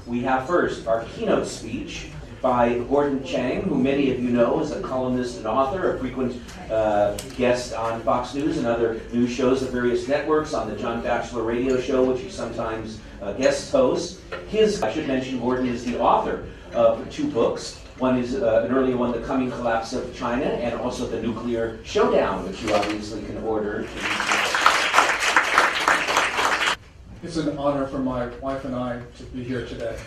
we have first our keynote speech by Gordon Chang, who many of you know is a columnist and author, a frequent guest on Fox News and other news shows of various networks, on the John Batchelor radio show, which he sometimes guest hosts. I should mention, Gordon is the author of 2 books. One is an earlier one, The Coming Collapse of China, and also The Nuclear Showdown, which you obviously can order. It's an honor for my wife and I to be here today.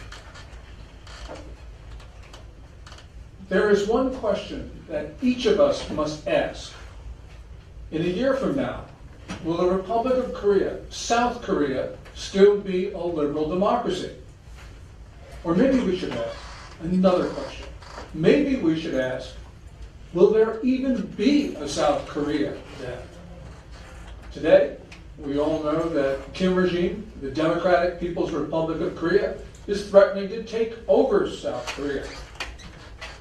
There is one question that each of us must ask. In a year from now, will the Republic of Korea, South Korea, still be a liberal democracy? Or maybe we should ask another question. Maybe we should ask, will there even be a South Korea then? Today, we all know that Kim regime, the Democratic People's Republic of Korea, is threatening to take over South Korea.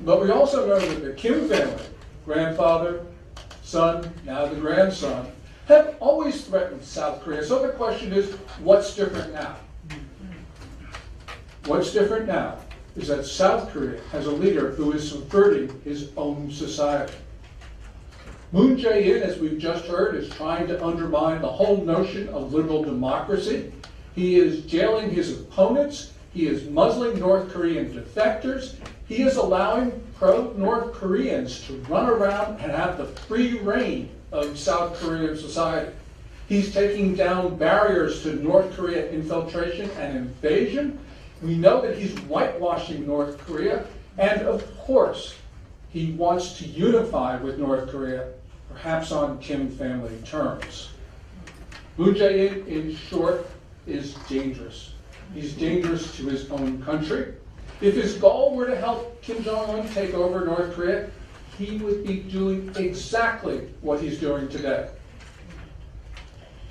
But we also know that the Kim family, grandfather, son, now the grandson, have always threatened South Korea. So the question is, what's different now? What's different now is that South Korea has a leader who is subverting his own society. Moon Jae-in, as we've just heard, is trying to undermine the whole notion of liberal democracy. He is jailing his opponents. He is muzzling North Korean defectors. He is allowing pro-North Koreans to run around and have the free reign of South Korean society. He's taking down barriers to North Korea infiltration and invasion. We know that he's whitewashing North Korea. And of course, he wants to unify with North Korea, perhaps on Kim family terms. Moon Jae-in, in short, is dangerous. He's dangerous to his own country. If his goal were to help Kim Jong-un take over North Korea, he would be doing exactly what he's doing today.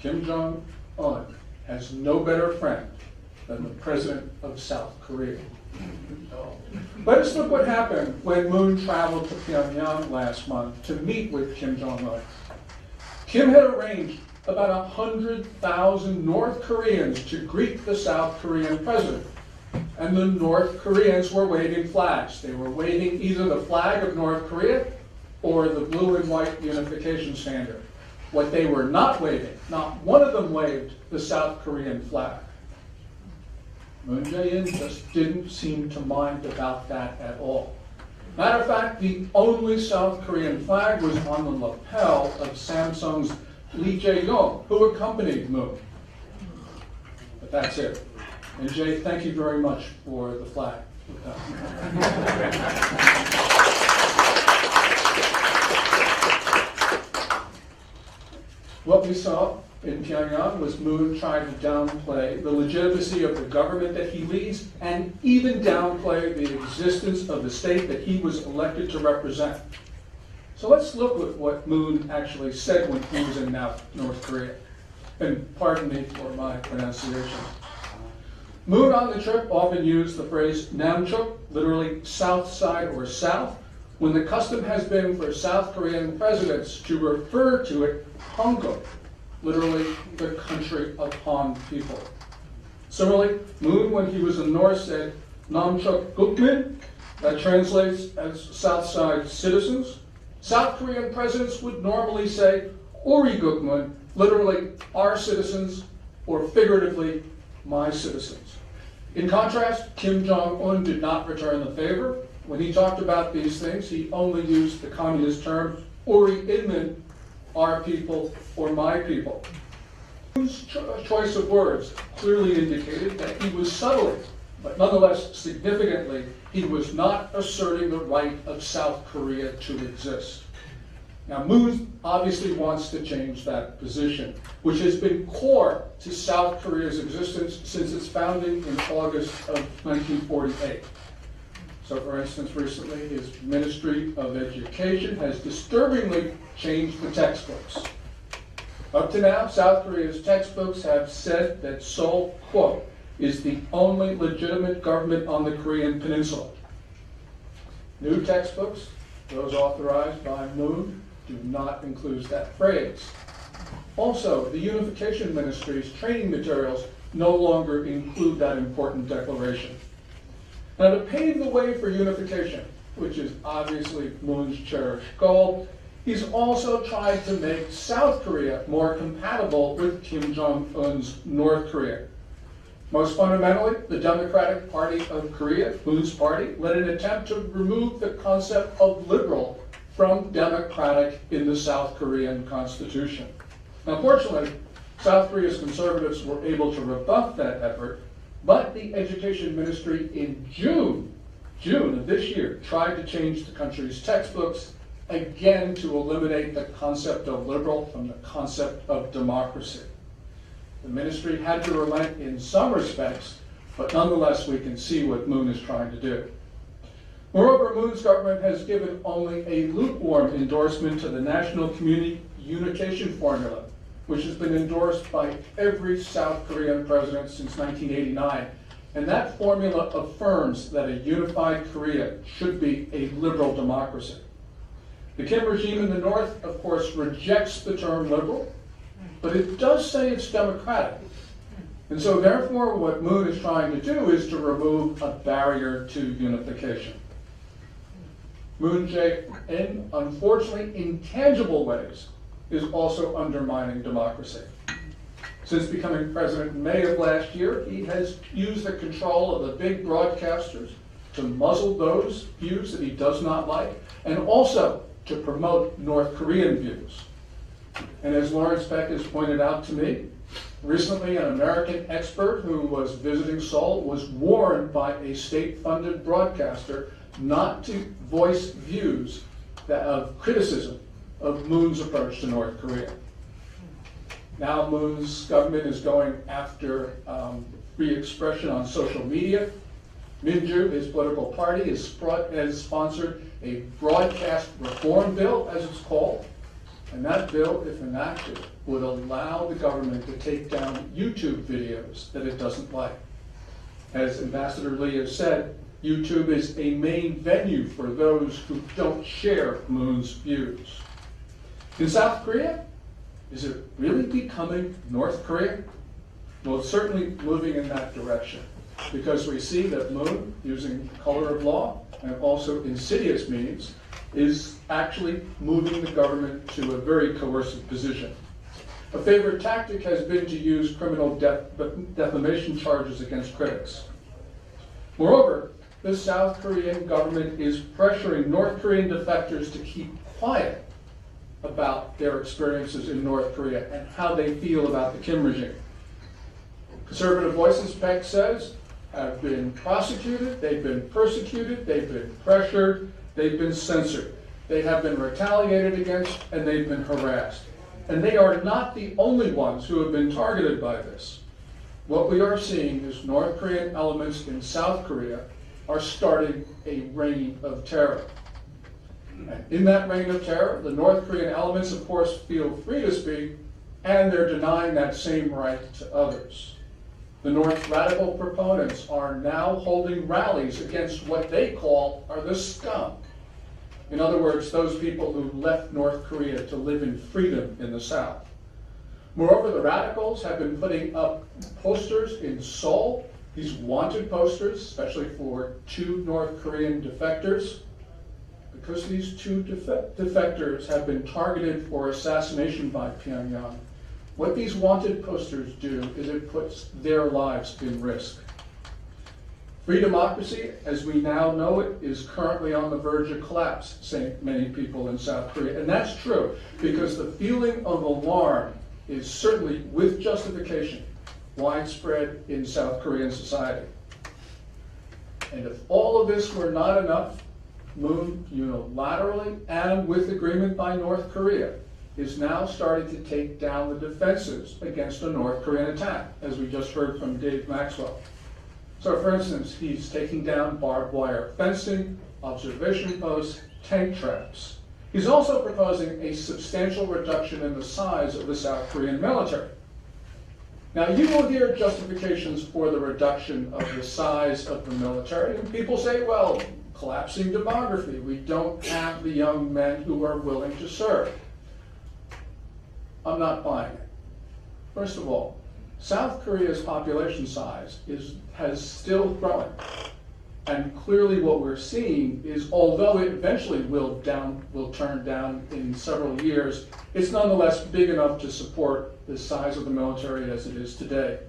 Kim Jong-un has no better friend than the president of South Korea. Let us look what happened when Moon traveled to Pyongyang last month to meet with Kim Jong-un. Kim had arranged about 100,000 North Koreans to greet the South Korean president. And the North Koreans were waving flags. They were waving either the flag of North Korea or the blue and white unification standard. What they were not waving, not one of them waved the South Korean flag. Moon Jae-in just didn't seem to mind about that at all. Matter of fact, the only South Korean flag was on the lapel of Samsung's Lee Jae-yong, who accompanied Moon. But that's it. And Jay, thank you very much for the flag. What we saw in Pyongyang was Moon trying to downplay the legitimacy of the government that he leads and even downplay the existence of the state that he was elected to represent. So let's look at what Moon actually said when he was in North Korea. And pardon me for my pronunciation. Moon on the trip often used the phrase Namchuk, literally south side or south, when the custom has been for South Korean presidents to refer to it Hanguk, literally the country of Han people. Similarly, Moon, when he was in North, said Namchuk Gukmin, that translates as South Side citizens. South Korean presidents would normally say Ori Gukmin, literally our citizens, or figuratively my citizens. In contrast, Kim Jong-un did not return the favor. When he talked about these things, he only used the communist term Ori Inmin, our people or my people. Moon's choice of words clearly indicated that he was subtly, but nonetheless significantly, he was not asserting the right of South Korea to exist. Now, Moon obviously wants to change that position, which has been core to South Korea's existence since its founding in August of 1948. So, for instance, recently his Ministry of Education has disturbingly changed the textbooks. Up to now, South Korea's textbooks have said that Seoul, quote, is the only legitimate government on the Korean Peninsula. New textbooks, those authorized by Moon, do not include that phrase. Also, the Unification Ministry's training materials no longer include that important declaration. Now, to pave the way for unification, which is obviously Moon's cherished goal, he's also tried to make South Korea more compatible with Kim Jong-un's North Korea. Most fundamentally, the Democratic Party of Korea, Moon's party, led an attempt to remove the concept of liberal from democratic in the South Korean constitution. Now, fortunately, South Korea's conservatives were able to rebuff that effort, but the Education Ministry in June of this year tried to change the country's textbooks again to eliminate the concept of liberal from the concept of democracy. The ministry had to relent in some respects, but nonetheless we can see what Moon is trying to do. Moreover, Moon's government has given only a lukewarm endorsement to the National Communication Formula, which has been endorsed by every South Korean president since 1989. And that formula affirms that a unified Korea should be a liberal democracy. The Kim regime in the North, of course, rejects the term liberal, but it does say it's democratic. And so therefore, what Moon is trying to do is to remove a barrier to unification. Moon Jae-in, unfortunately, in tangible ways, is also undermining democracy. Since becoming president in May of last year, he has used the control of the big broadcasters to muzzle those views that he does not like, and also to promote North Korean views. And as Lawrence Peck has pointed out to me, recently an American expert who was visiting Seoul was warned by a state-funded broadcaster not to voice views of criticism of Moon's approach to North Korea. Now Moon's government is going after free expression on social media. Minju, his political party, has sponsored a broadcast reform bill, as it's called. And that bill, if enacted, would allow the government to take down YouTube videos that it doesn't like. As Ambassador Lee has said, YouTube is a main venue for those who don't share Moon's views. In South Korea, is it really becoming North Korea? Well, it's certainly moving in that direction, because we see that Moon, using color of law and also insidious means, is actually moving the government to a very coercive position. A favorite tactic has been to use criminal defamation charges against critics. Moreover, the South Korean government is pressuring North Korean defectors to keep quiet about their experiences in North Korea and how they feel about the Kim regime. Conservative voices, Peck says, have been prosecuted, they've been persecuted, they've been pressured, they've been censored, they have been retaliated against, and they've been harassed. And they are not the only ones who have been targeted by this. What we are seeing is North Korean elements in South Korea are starting a reign of terror. And in that reign of terror, the North Korean elements, of course, feel free to speak, and they're denying that same right to others. The North radical proponents are now holding rallies against what they call are the scum. In other words, those people who left North Korea to live in freedom in the South. Moreover, the radicals have been putting up posters in Seoul, these wanted posters, especially for 2 North Korean defectors. Because these 2 defectors have been targeted for assassination by Pyongyang, what these wanted posters do is it puts their lives in risk. Free democracy, as we now know it, is currently on the verge of collapse, say many people in South Korea. And that's true, because the feeling of alarm is certainly, with justification, widespread in South Korean society. And if all of this were not enough, Moon unilaterally and with agreement by North Korea is now starting to take down the defenses against a North Korean attack, as we just heard from Dave Maxwell. So for instance, he's taking down barbed wire fencing, observation posts, tank traps. He's also proposing a substantial reduction in the size of the South Korean military. Now, you will hear justifications for the reduction of the size of the military, and people say, well, collapsing demography, we don't have the young men who are willing to serve. I'm not buying it. First of all, South Korea's population size has still growing. And clearly what we're seeing is, although it eventually will turn down in several years, it's nonetheless big enough to support the size of the military as it is today.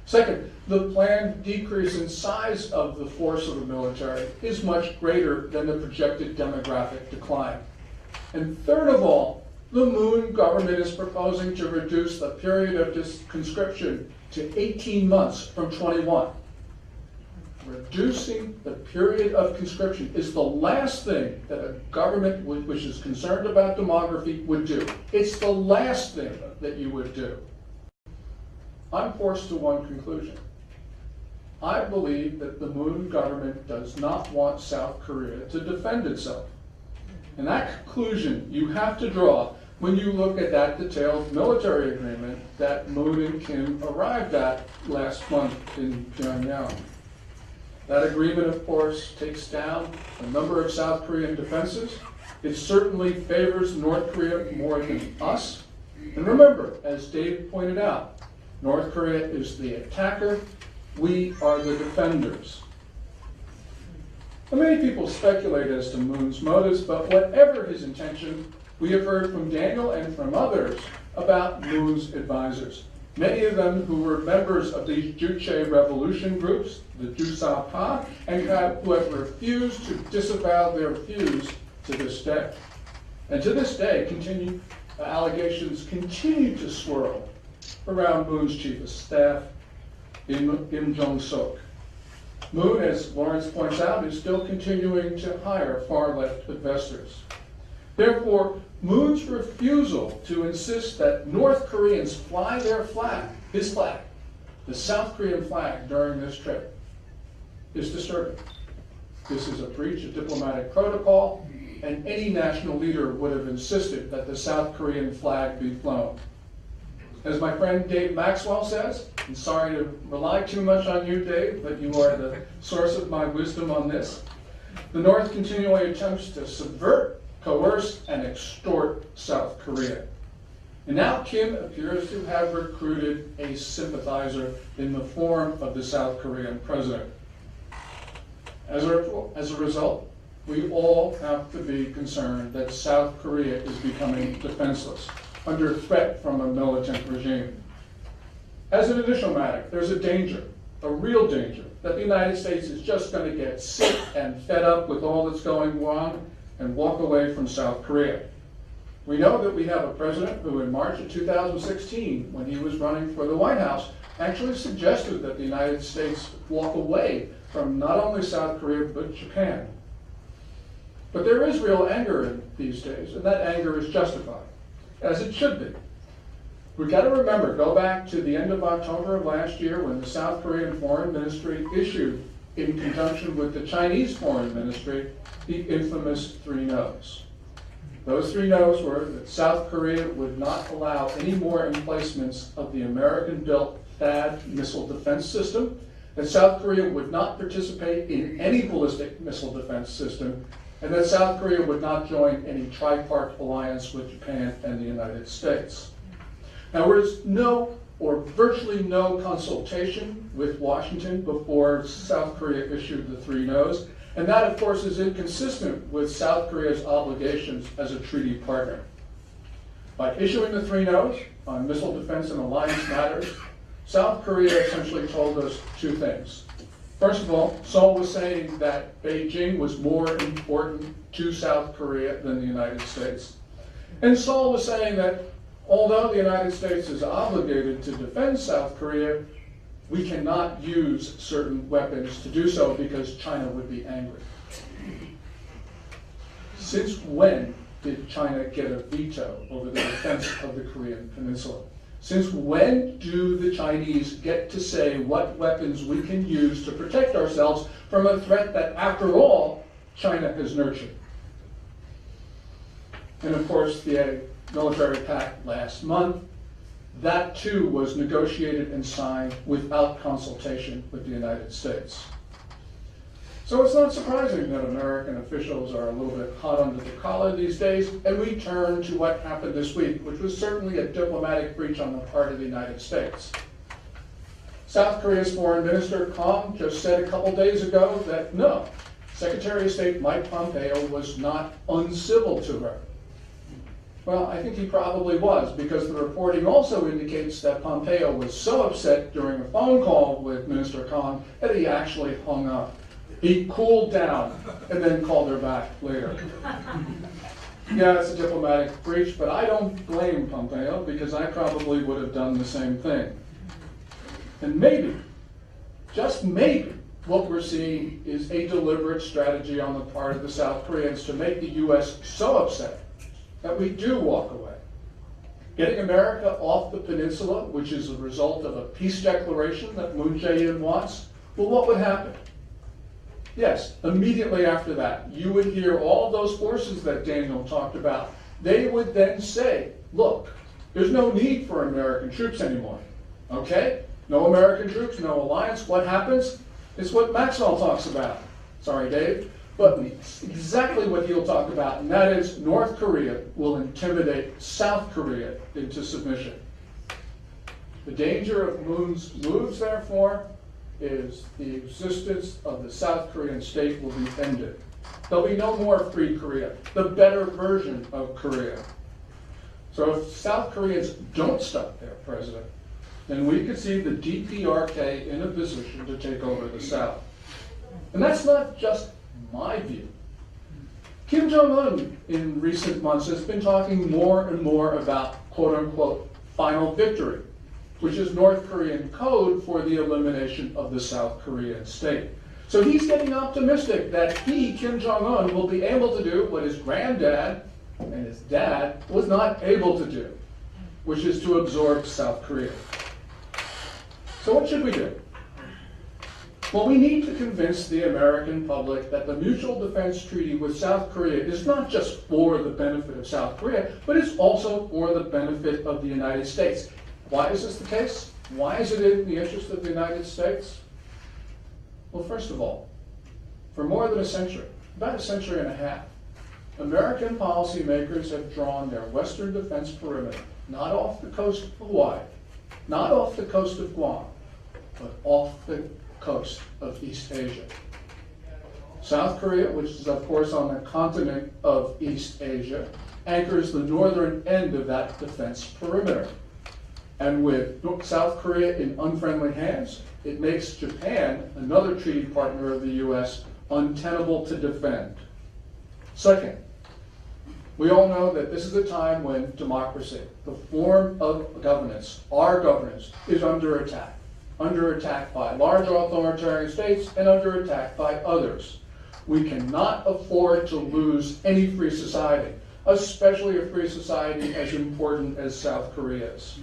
Second, the planned decrease in size of the force of the military is much greater than the projected demographic decline. And third of all, the Moon government is proposing to reduce the period of conscription to 18 months from 21. Reducing the period of conscription is the last thing that a government which is concerned about demography would do. It's the last thing that you would do. I'm forced to one conclusion. I believe that the Moon government does not want South Korea to defend itself. And that conclusion you have to draw when you look at that detailed military agreement that Moon and Kim arrived at last month in Pyongyang. That agreement, of course, takes down a number of South Korean defenses. It certainly favors North Korea more than us. And remember, as Dave pointed out, North Korea is the attacker. We are the defenders. Now, many people speculate as to Moon's motives, but whatever his intention, we have heard from Daniel and from others about Moon's advisors. Many of them who were members of these Juche revolution groups, the Jusapa, and who have refused to disavow their views to this day. And to this day, allegations continue to swirl around Moon's chief of staff, Im Jong-sok. Moon, as Lawrence points out, is still continuing to hire far-left investors. Therefore, Moon's refusal to insist that North Koreans fly their flag, his flag, the South Korean flag during this trip, is disturbing. This is a breach of diplomatic protocol, and any national leader would have insisted that the South Korean flag be flown. As my friend Dave Maxwell says, I'm sorry to rely too much on you, Dave, but you are the source of my wisdom on this. The North continually attempts to subvert, coerce, and extort South Korea. And now Kim appears to have recruited a sympathizer in the form of the South Korean president. As a result, we all have to be concerned that South Korea is becoming defenseless, under threat from a militant regime. As an additional matter, there's a danger, a real danger, that the United States is just going to get sick and fed up with all that's going on and walk away from South Korea. We know that we have a president who in March of 2016, when he was running for the White House, actually suggested that the United States walk away from not only South Korea, but Japan. But there is real anger these days, and that anger is justified, as it should be. We've got to remember, go back to the end of October of last year when the South Korean Foreign Ministry issued, in conjunction with the Chinese Foreign Ministry, the infamous 3 no's. Those 3 no's were that South Korea would not allow any more emplacements of the American-built THAAD missile defense system, that South Korea would not participate in any ballistic missile defense system, and that South Korea would not join any tripart alliance with Japan and the United States. Now, there was no or virtually no consultation with Washington before South Korea issued the 3 no's, and that, of course, is inconsistent with South Korea's obligations as a treaty partner. By issuing the 3 no's on missile defense and alliance matters, South Korea essentially told us 2 things. First of all, Seoul was saying that Beijing was more important to South Korea than the United States. And Seoul was saying that although the United States is obligated to defend South Korea, we cannot use certain weapons to do so because China would be angry. Since when did China get a veto over the defense of the Korean Peninsula? Since when do the Chinese get to say what weapons we can use to protect ourselves from a threat that, after all, China has nurtured? And of course, the military pact last month, that too was negotiated and signed without consultation with the United States. So it's not surprising that American officials are a little bit hot under the collar these days, and we turn to what happened this week, which was certainly a diplomatic breach on the part of the United States. South Korea's Foreign Minister Kang just said a couple days ago that no, Secretary of State Mike Pompeo was not uncivil to her. Well, I think he probably was, because the reporting also indicates that Pompeo was so upset during a phone call with Minister Kang that he actually hung up. He cooled down and then called her back later. Yeah, it's a diplomatic breach, but I don't blame Pompeo, because I probably would have done the same thing. And maybe, just maybe, what we're seeing is a deliberate strategy on the part of the South Koreans to make the U.S. so upset that we do walk away. Getting America off the peninsula, which is a result of a peace declaration that Moon Jae-in wants, well, what would happen? Yes, immediately after that, you would hear all those forces that Daniel talked about. They would then say, look, there's no need for American troops anymore. Okay? No American troops, no alliance. What happens? It's what Maxwell talks about. Sorry, Dave. But it's exactly what he'll talk about, and that is North Korea will intimidate South Korea into submission. The danger of Moon's moves, therefore, is the existence of the South Korean state will be ended. There'll be no more free Korea, the better version of Korea. So if South Koreans don't stop their president, then we could see the DPRK in a position to take over the South. And that's not just my view. Kim Jong-un in recent months has been talking more and more about quote-unquote final victory, which is North Korean code for the elimination of the South Korean state. So he's getting optimistic that he, Kim Jong-un, will be able to do what his granddad and his dad was not able to do, which is to absorb South Korea. So what should we do? Well, we need to convince the American public that the Mutual Defense Treaty with South Korea is not just for the benefit of South Korea, but it's also for the benefit of the United States. Why is this the case? Why is it in the interest of the United States? Well, first of all, for more than a century, about a century and a half, American policymakers have drawn their Western defense perimeter, not off the coast of Hawaii, not off the coast of Guam, but off the coast of East Asia. South Korea, which is of course on the continent of East Asia, anchors the northern end of that defense perimeter. And with South Korea in unfriendly hands, it makes Japan, another treaty partner of the U.S., untenable to defend. Second, we all know that this is a time when democracy, the form of governance, our governance, is under attack by large authoritarian states and under attack by others. We cannot afford to lose any free society, especially a free society as important as South Korea's.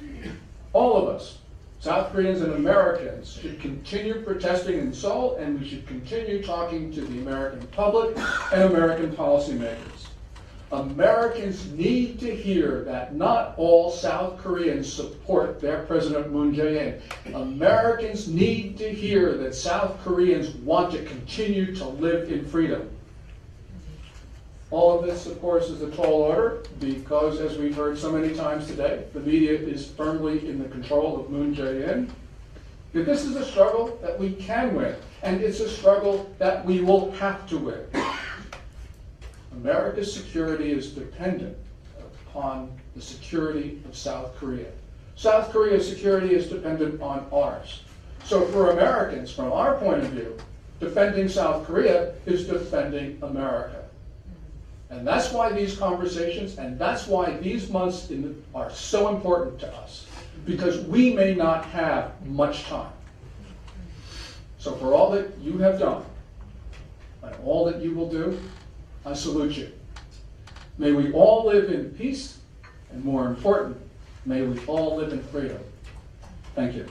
All of us, South Koreans and Americans, should continue protesting in Seoul, and we should continue talking to the American public and American policymakers. Americans need to hear that not all South Koreans support their President Moon Jae-in. Americans need to hear that South Koreans want to continue to live in freedom. All of this, of course, is a tall order because, as we've heard so many times today, the media is firmly in the control of Moon Jae-in. But this is a struggle that we can win, and it's a struggle that we will have to win. America's security is dependent upon the security of South Korea. South Korea's security is dependent on ours. So for Americans, from our point of view, defending South Korea is defending America. And that's why these conversations, and that's why these months are so important to us, because we may not have much time. So for all that you have done, and all that you will do, I salute you. May we all live in peace, and more important, may we all live in freedom. Thank you.